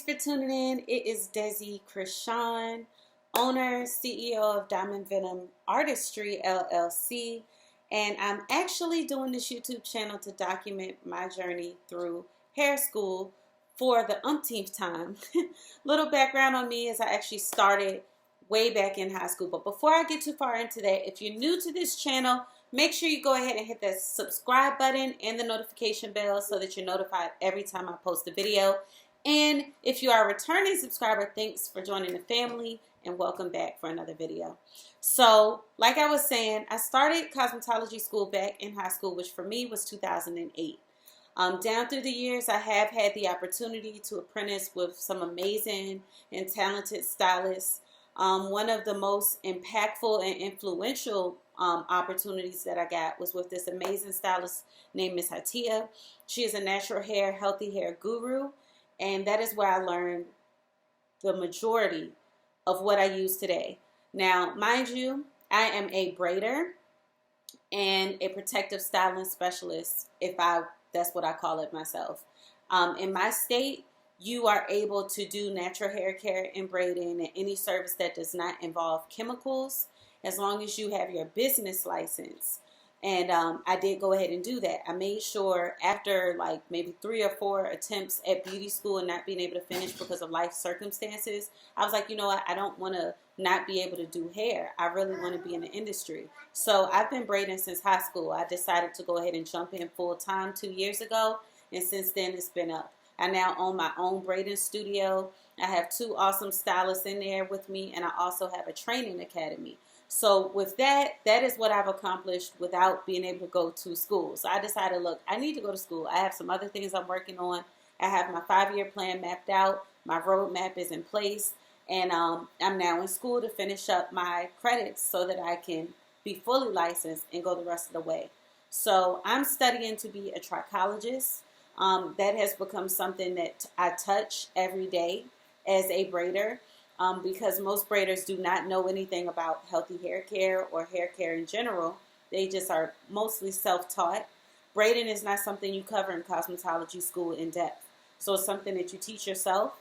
for tuning in. It is Desi Krishan, owner, CEO of Diamond Venom Artistry LLC, and I'm actually doing this YouTube channel to document my journey through hair school for the umpteenth time. Little background on me is I actually started way back in high school, but before I get too far into that, if you're new to this channel, make sure you go ahead and hit that subscribe button and the notification bell so that you're notified every time I post a video. And if you are a returning subscriber, thanks for joining the family and welcome back for another video. So, like I was saying, I started cosmetology school back in high school, which for me was 2008. Down through the years, I have had the opportunity to apprentice with some amazing and talented stylists. One of the most impactful and influential opportunities that I got was with this amazing stylist named Miss Hatia. She is a natural hair, healthy hair guru, and that is where I learned the majority of what I use today. Now, mind you, I am a braider and a protective styling specialist, that's what I call it myself. In my state, you are able to do natural hair care and braiding and any service that does not involve chemicals, as long as you have your business license. And I did go ahead and do that. I made sure after like maybe 3 or 4 attempts at beauty school and not being able to finish because of life circumstances, I was like, you know what, I don't want to not be able to do hair. I really want to be in the industry. So I've been braiding since high school. I decided to go ahead and jump in full time 2 years ago, and since then it's been up. I now own my own braiding studio. I have 2 awesome stylists in there with me, and I also have a training academy. So with that is what I've accomplished without being able to go to school. So I decided, look, I need to go to school. I have some other things I'm working on. I have my 5-year plan mapped out. My roadmap is in place. And I'm now in school to finish up my credits so that I can be fully licensed and go the rest of the way. So I'm studying to be a trichologist. That has become something that I touch every day as a braider. Because most braiders do not know anything about healthy hair care or hair care in general. They just are mostly self-taught. Braiding is not something you cover in cosmetology school in depth. So it's something that you teach yourself,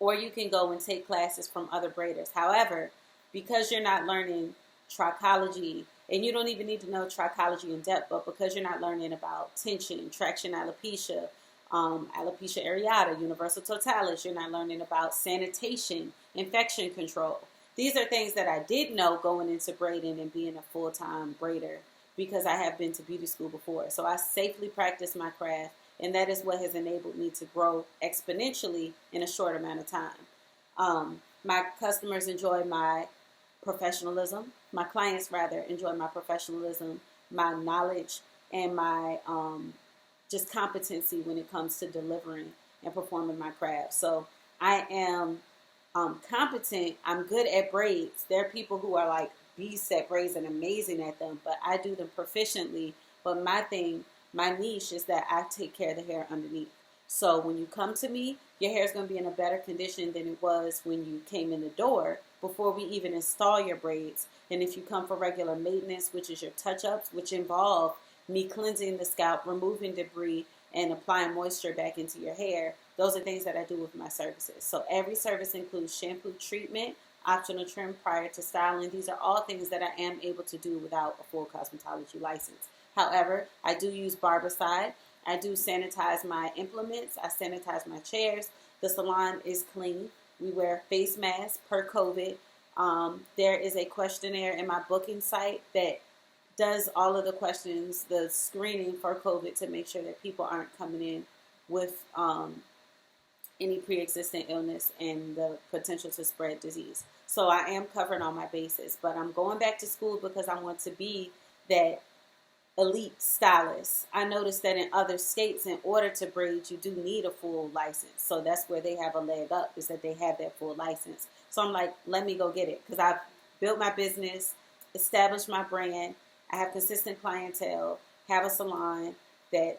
or you can go and take classes from other braiders. However, because you're not learning trichology, and you don't even need to know trichology in depth, but because you're not learning about tension, traction alopecia, alopecia areata, universal totalis, you're not learning about sanitation, infection control. These are things that I did know going into braiding and being a full-time braider because I have been to beauty school before. So I safely practice my craft, and that is what has enabled me to grow exponentially in a short amount of time. My customers enjoy my professionalism. My clients, rather, enjoy my professionalism, my knowledge, and my just competency when it comes to delivering and performing my craft. So I am competent. I'm good at braids. There are people who are like beasts at braids and amazing at them, but I do them proficiently. But my niche is that I take care of the hair underneath. So when you come to me, your hair is going to be in a better condition than it was when you came in the door before we even install your braids. And if you come for regular maintenance, which is your touch-ups, which involve me cleansing the scalp, removing debris, and applying moisture back into your hair, those are things that I do with my services. So every service includes shampoo treatment, optional trim prior to styling. These are all things that I am able to do without a full cosmetology license. However, I do use barbicide. I do sanitize my implements. I sanitize my chairs. The salon is clean. We wear face masks per COVID. There is a questionnaire in my booking site that does all of the questions, the screening for COVID to make sure that people aren't coming in with any pre-existing illness and the potential to spread disease. So I am covering all my bases, but I'm going back to school because I want to be that elite stylist. I noticed that in other states, in order to braid, you do need a full license. So that's where they have a leg up, is that they have that full license. So I'm like, let me go get it, because I've built my business, established my brand. I have consistent clientele, have a salon that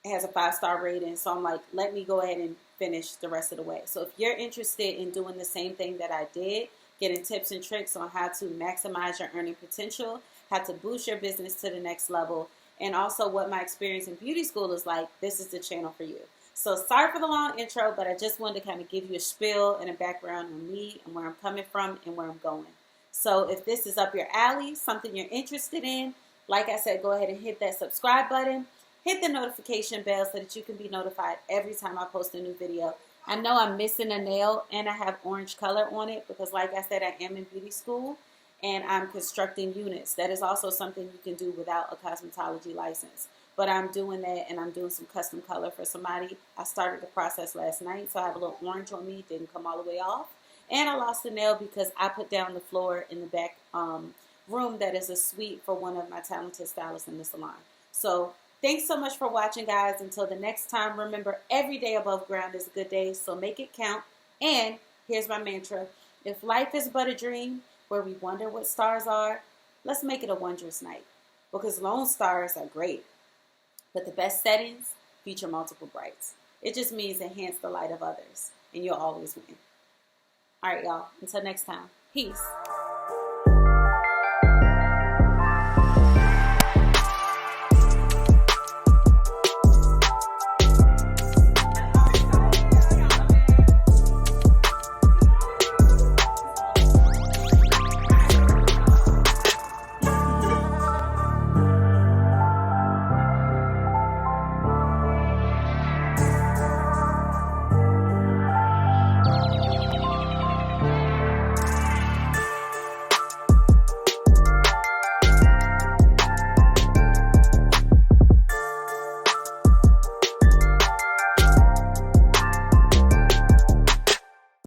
has a 5-star rating. So I'm like, let me go ahead and finish the rest of the way. So if you're interested in doing the same thing that I did, getting tips and tricks on how to maximize your earning potential, how to boost your business to the next level, and also what my experience in beauty school is like, this is the channel for you. So sorry for the long intro, but I just wanted to kind of give you a spiel and a background on me and where I'm coming from and where I'm going. So if this is up your alley, something you're interested in, like I said, go ahead and hit that subscribe button. Hit the notification bell so that you can be notified every time I post a new video. I know I'm missing a nail and I have orange color on it because, like I said, I am in beauty school and I'm constructing units. That is also something you can do without a cosmetology license. But I'm doing that, and I'm doing some custom color for somebody. I started the process last night, so I have a little orange on me. Didn't come all the way off. And I lost a nail because I put down the floor in the back room that is a suite for one of my talented stylists in the salon. So thanks so much for watching, guys. Until the next time, remember, every day above ground is a good day, so make it count. And here's my mantra. If life is but a dream where we wonder what stars are, let's make it a wondrous night. Because lone stars are great, but the best settings feature multiple brights. It just means enhance the light of others, and you'll always win. All right, y'all. Until next time. Peace.